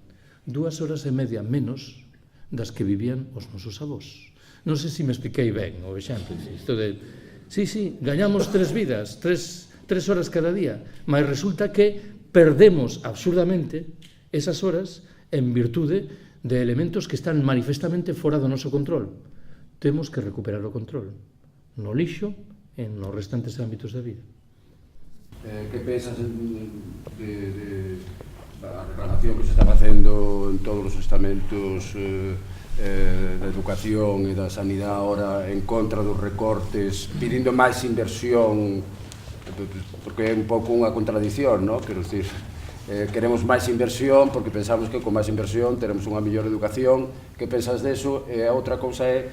2 horas e media menos das que vivían os nosos avós. Non sei se me expliquei ben o exemplo. Isto de, sí, gañamos 3 vidas, 3 horas cada día, mas resulta que perdemos absurdamente esas horas en virtude de elementos que están manifestamente fora do noso control. Temos que recuperar o control no lixo e nos restantes ámbitos da vida. Que pensas de a reclamación que se está facendo en todos os estamentos da educación e da sanidade ahora en contra dos recortes, pedindo máis inversión, porque é un pouco unha contradición, non? Quero dicir, queremos máis inversión porque pensamos que con máis inversión teremos unha mellor educación. Que pensas deso? E a outra cousa é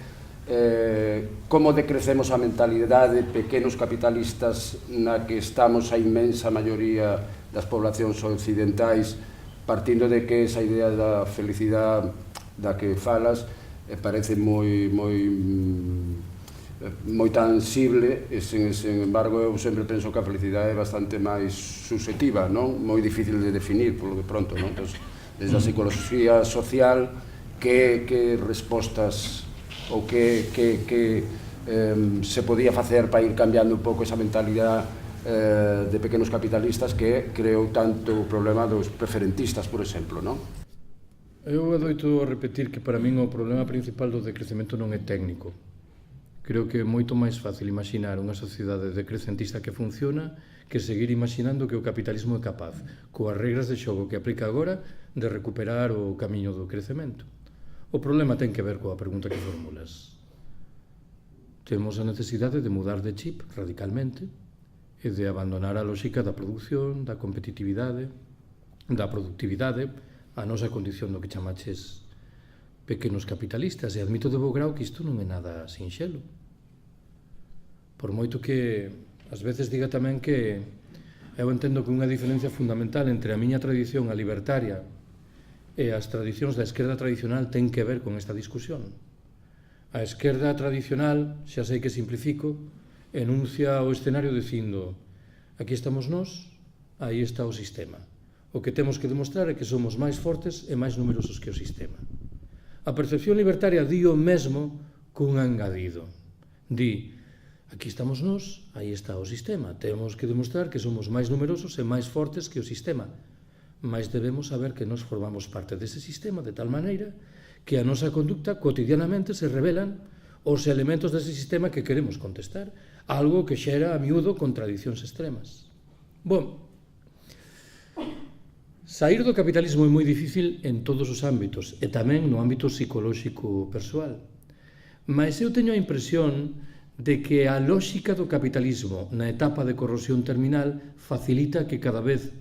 como decrecemos a mentalidade de pequenos capitalistas na que estamos a inmensa maioría das poblacións occidentais, partindo de que esa idea da felicidade da que falas parece moi tangible, e sen embargo eu sempre penso que a felicidade é bastante máis subjetiva, non? Moi difícil de definir, polo de pronto, non? Entón, desde a psicología social, que respostas ou que se podía facer para ir cambiando un pouco esa mentalidade de pequenos capitalistas que creou tanto o problema dos preferentistas, por exemplo, non? Eu adoito a repetir que para min o problema principal do decrecemento non é técnico. Creo que é moito máis fácil imaginar unha sociedade decrecentista que funciona que seguir imaginando que o capitalismo é capaz, coas regras de xogo que aplica agora, de recuperar o camiño do crecemento. O problema ten que ver coa pregunta que formulas. Temos a necesidade de mudar de chip radicalmente e de abandonar a lógica da produción, da competitividade, da productividade, a nosa condición do que chamaches pequenos capitalistas, e admito de bo grau que isto non é nada sinxelo. Por moito que ás veces diga tamén que eu entendo que unha diferencia fundamental entre a miña tradición a libertaria e as tradicións da esquerda tradicional ten que ver con esta discusión. A esquerda tradicional, xa sei que simplifico, enuncia o escenario dicindo: aquí estamos nós, aí está o sistema. O que temos que demostrar é que somos máis fortes e máis numerosos que o sistema. A percepción libertaria di o mesmo cun engadido. Di: aquí estamos nós, aí está o sistema. Temos que demostrar que somos máis numerosos e máis fortes que o sistema. Mas debemos saber que nós formamos parte dese sistema de tal maneira que a nosa conducta cotidianamente se revelan os elementos dese sistema que queremos contestar, algo que xera a miúdo contradicións extremas. Bom, saír do capitalismo é moi difícil en todos os ámbitos, e tamén no ámbito psicolóxico persoal. Mas eu teño a impresión de que a lóxica do capitalismo na etapa de corrosión terminal facilita que cada vez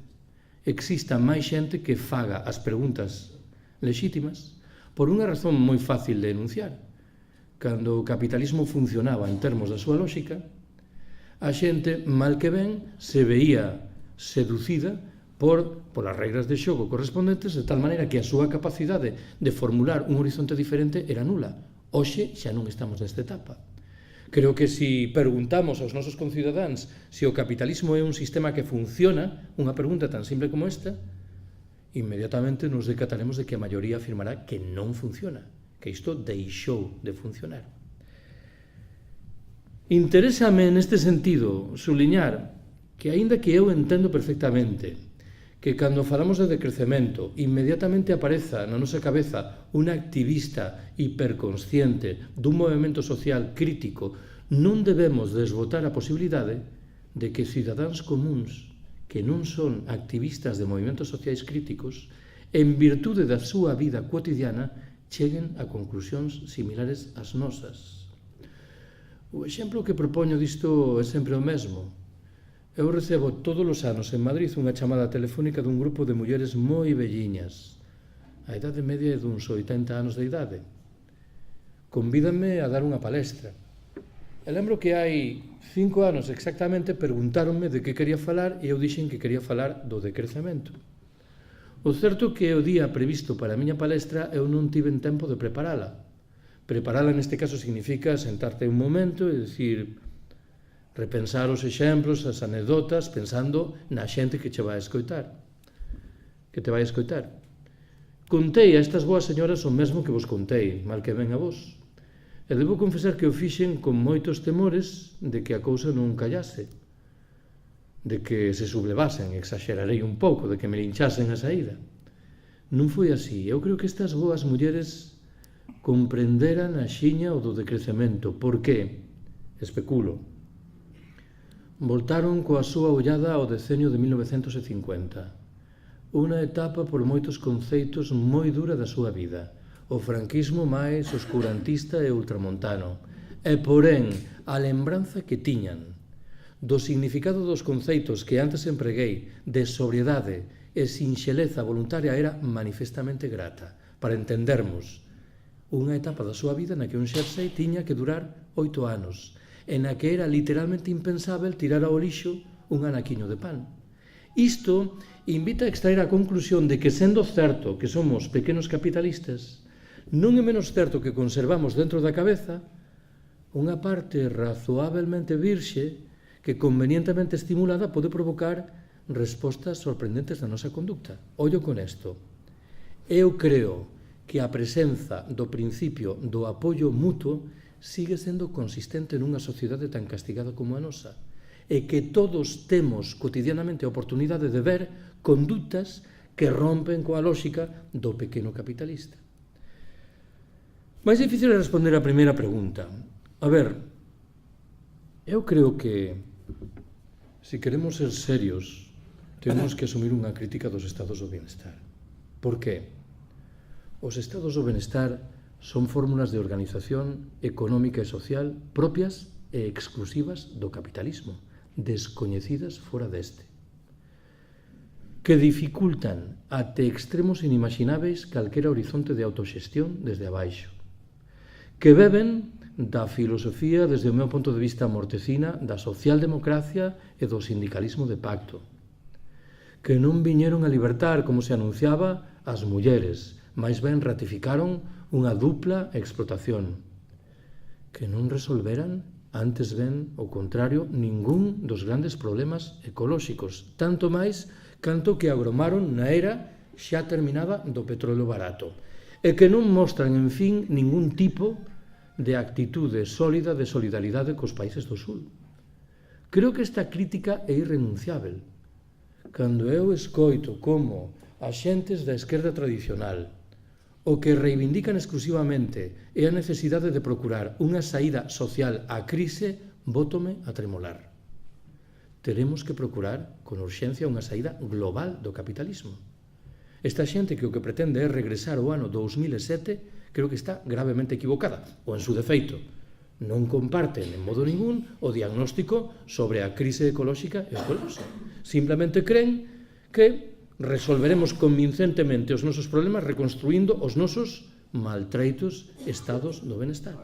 exista máis xente que faga as preguntas lexítimas por unha razón moi fácil de enunciar. Cando o capitalismo funcionaba en termos da súa lóxica, a xente, mal que ben, se veía seducida polas regras de xogo correspondentes, de tal maneira que a súa capacidade de formular un horizonte diferente era nula. Hoxe xa non estamos nesta etapa. Creo que se preguntamos aos nosos concidadáns se o capitalismo é un sistema que funciona, unha pregunta tan simple como esta, inmediatamente nos decataremos de que a maioría afirmará que non funciona, que isto deixou de funcionar. Interésame neste sentido subliñar que, aínda que eu entendo perfectamente que cando falamos de decrecemento inmediatamente apareza na nosa cabeza un activista hiperconsciente dun movimento social crítico, non debemos desbotar a posibilidade de que cidadáns comuns que non son activistas de movimentos sociais críticos, en virtude da súa vida cotidiana, cheguen a conclusións similares ás nosas. O exemplo que propoño disto é sempre o mesmo. Eu recebo todos os anos en Madrid unha chamada telefónica dun grupo de mulleres moi velliñas. A idade media é duns 80 anos de idade. Convídanme a dar unha palestra. E lembro que hai 5 anos exactamente preguntáronme de que quería falar e eu dixen que quería falar do decrecemento. O certo que o día previsto para a miña palestra eu non tiven tempo de preparala. Preparala neste caso significa sentarte un momento e dicir, repensar os exemplos, as anécdotas, pensando na xente que che vai a escoitar. Que te vai a escoitar. Contei a estas boas señoras o mesmo que vos contei, mal que ven a vos. E debo confesar que o fixen con moitos temores de que a cousa non callase, de que se sublevasen, exagerarei un pouco, de que me linchasen a saída. Non foi así. Eu creo que estas boas mulleres comprenderan a xiña o do decrecemento. Por que? Especulo. Voltaron coa súa ollada ao decenio de 1950, unha etapa por moitos conceitos moi dura da súa vida, o franquismo máis oscurantista e ultramontano, e porén a lembranza que tiñan do significado dos conceitos que antes empreguei de sobriedade e sinxeleza voluntaria era manifestamente grata, para entendermos unha etapa da súa vida na que un xersei tiña que durar 8 anos, e na que era literalmente impensável tirar ao lixo un anaquiño de pan. Isto invita a extraer a conclusión de que, sendo certo que somos pequenos capitalistas, non é menos certo que conservamos dentro da cabeza unha parte razoablemente virxe que, convenientemente estimulada, pode provocar respostas sorprendentes da nosa conducta. Ollo con isto. Eu creo que a presenza do principio do apoio mutuo sigue sendo consistente nunha sociedade tan castigada como a nosa, e que todos temos cotidianamente a oportunidade de ver condutas que rompen coa lógica do pequeno capitalista. Mais difícil é responder a primeira pregunta. A ver, eu creo que se queremos ser serios, temos que asumir unha crítica dos estados do bienestar. Por qué? Os estados do bienestar son fórmulas de organización económica e social propias e exclusivas do capitalismo, descoñecidas fora deste, que dificultan até extremos inimagináveis calquera horizonte de autoxestión desde abaixo, que beben da filosofía, desde o meu ponto de vista mortecina, da socialdemocracia e do sindicalismo de pacto, que non viñeron a libertar, como se anunciaba, as mulleres, máis ben ratificaron unha dupla explotación que non resolveran, antes ben, ao contrario, ningún dos grandes problemas ecolóxicos, tanto máis canto que agromaron na era xa terminada do petróleo barato, e que non mostran, en fin, ningún tipo de actitude sólida de solidaridade cos países do Sur. Creo que esta crítica é irrenunciável. Cando eu escoito como axentes da esquerda tradicional o que reivindican exclusivamente é a necesidade de procurar unha saída social á crise, bótome a tremolar. Teremos que procurar con urxencia unha saída global do capitalismo. Esta xente que o que pretende é regresar ao ano 2007 creo que está gravemente equivocada, ou en su defeito. Non comparten en modo ningún o diagnóstico sobre a crise ecolóxica e o colapso. Simplemente creen que resolveremos convincentemente os nosos problemas reconstruindo os nosos maltreitos estados do benestar.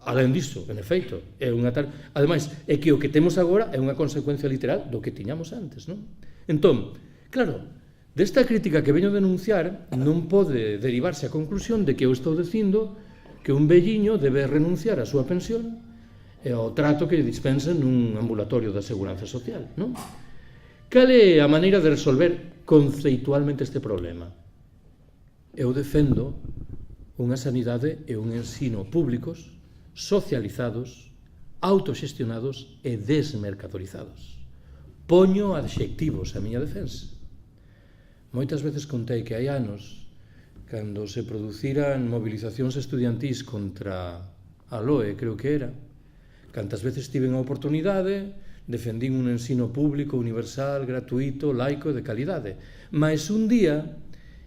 Alén disso, en efeito, é unha tal... Ademais, é que o que temos agora é unha consecuencia literal do que tiñamos antes, non? Entón, claro, desta crítica que veño denunciar non pode derivarse a conclusión de que eu estou dicindo que un velliño debe renunciar á súa pensión e ao trato que lle dispensen nun ambulatorio da seguranza social, non? Cal é a maneira de resolver conceitualmente este problema? Eu defendo unha sanidade e un ensino públicos, socializados, autoxestionados e desmercadorizados. Poño adxectivos a miña defensa. Moitas veces contei que hai anos, cando se produciran movilizacións estudiantís contra a LOE, creo que era, cantas veces tiven a oportunidade, defendín un ensino público, universal, gratuito, laico e de calidade. Mais un día,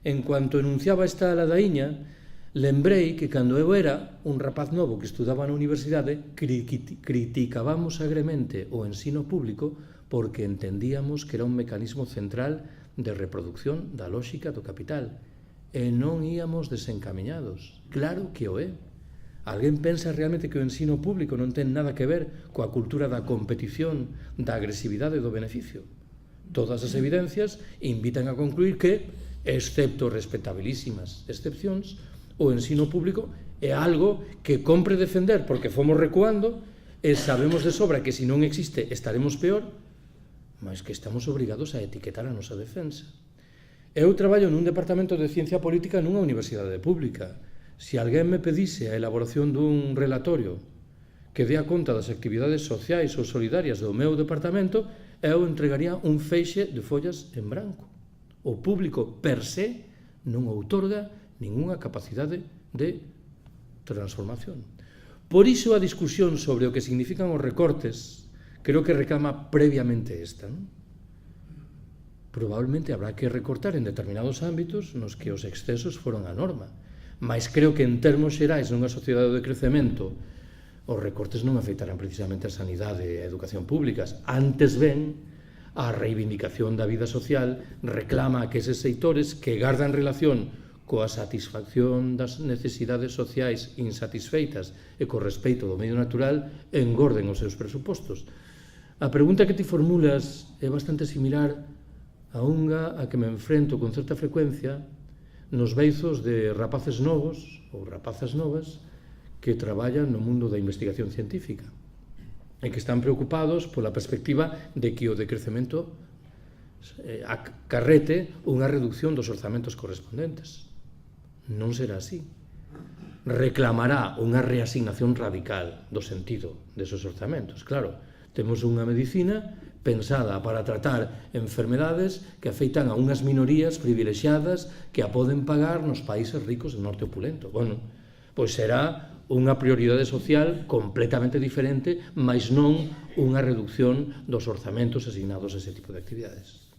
en cuanto enunciaba esta ladaíña, lembrei que cando eu era un rapaz novo que estudaba na universidade, criticábamos agremente o ensino público porque entendíamos que era un mecanismo central de reproducción da lóxica do capital e non íamos desencamiñados. Claro que o é. Alguén pensa realmente que o ensino público non ten nada que ver coa cultura da competición, da agresividade e do beneficio? Todas as evidencias invitan a concluir que, excepto respetabilísimas excepcións, o ensino público é algo que compre defender porque fomos recuando e sabemos de sobra que se non existe estaremos peor, mas que estamos obrigados a etiquetar a nosa defensa. Eu traballo nun departamento de ciencia política nunha universidade pública. Se alguén me pedise a elaboración dun relatorio que dea conta das actividades sociais ou solidarias do meu departamento, eu entregaría un feixe de follas en branco. O público per se non outorga ningunha capacidade de transformación. Por iso a discusión sobre o que significan os recortes creo que reclama previamente esta, non? Probablemente habrá que recortar en determinados ámbitos nos que os excesos foron a norma, mas creo que en termos xerais nunha sociedade de crecemento os recortes non afectarán precisamente a sanidade e a educación públicas. Antes ben, a reivindicación da vida social reclama que eses sectores que gardan relación coa satisfacción das necesidades sociais insatisfeitas e co respeito do medio natural engorden os seus presupostos. A pregunta que ti formulas é bastante similar a unha a que me enfrento con certa frecuencia nos beizos de rapaces novos ou rapazas novas que traballan no mundo da investigación científica e que están preocupados pola perspectiva de que o decrecemento acarrete unha reducción dos orzamentos correspondentes. Non será así. Reclamará unha reasignación radical do sentido desos orzamentos. Claro, temos unha medicina pensada para tratar enfermedades que afeitan a unhas minorías privilexiadas que a poden pagar nos países ricos do norte opulento. Bueno, pois será unha prioridade social completamente diferente, mas non unha reducción dos orzamentos asignados a ese tipo de actividades.